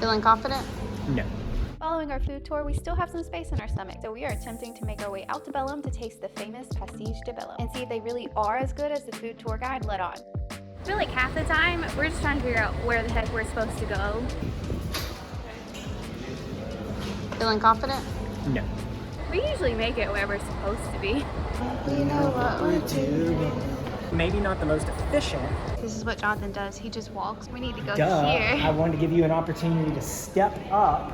Feeling confident? No. Following our food tour, we still have some space in our stomach, so we are attempting to make our way out to Belem to taste the famous Pastéis de Belém and see if they really are as good as the food tour guide let on. I feel like half the time, we're just trying to figure out where the heck we're supposed to go. Feeling confident? No. We usually make it where we're supposed to be. We know what we're doing. Maybe not the most efficient. This is what Jonathan does. He just walks. We need to go Duh. here. I wanted to give you an opportunity to step up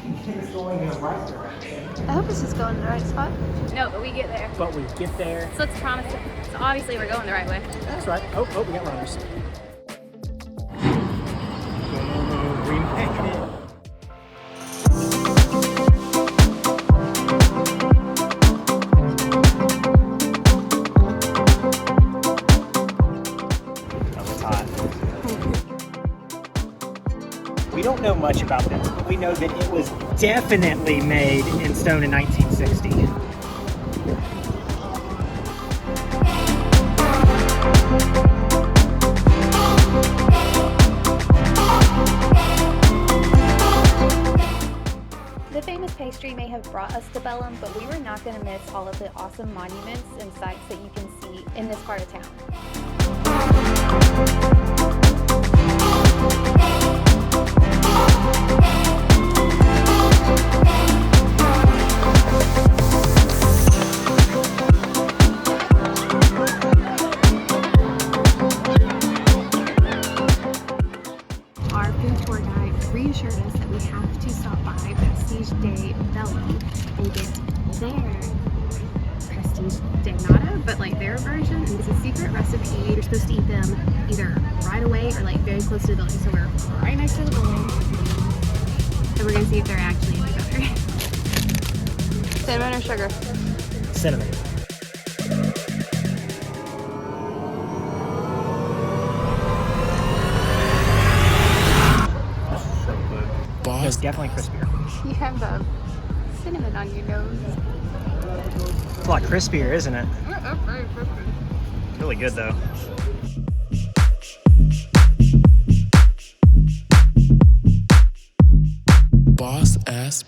and get us going in the right direction. I hope this is going to the right spot. No, but we get there. But we get there. So let's promise it. So obviously we're going the right way. That's right. Oh, we got runners. We made it. We don't know much about this, but we know that it was definitely made in stone in 1960. The famous pastry may have brought us to Belem, but we were not going to miss all of the awesome monuments and sights that you can see in this part of town. Our food tour guide reassured us that we have to stop by Pastéis de Belém and get their Pastéis de nata, but like their version. And it's a secret recipe. You're supposed to eat them either right away or like very close to the building. So we're right next to the building. So we're gonna see if they're actually any better. Cinnamon or sugar? Cinnamon. It's definitely crispier. You have cinnamon on your nose. It's a lot crispier, isn't it? That's very crispy. Really good though. Boss ass.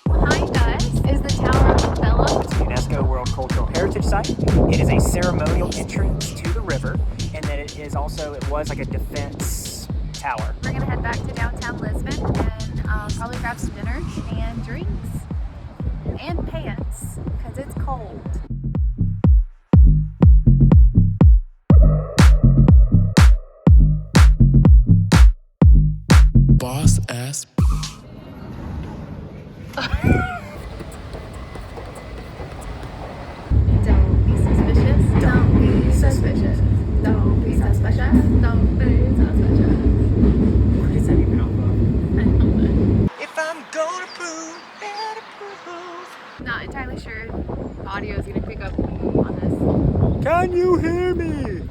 Behind us is the Tower of Belem. It's a UNESCO World Cultural Heritage Site. It is a ceremonial entrance to the river, and then it was like a defense tower. We're gonna head back to downtown Lisbon and probably grab some dinner and drinks and pants because it's cold. Boss ass. Don't be suspicious. Don't be suspicious. Don't be suspicious. Don't be suspicious. What is that even off of? I don't know. If I'm gonna prove, better prove. Not entirely sure audio is gonna pick up on this. Can you hear me?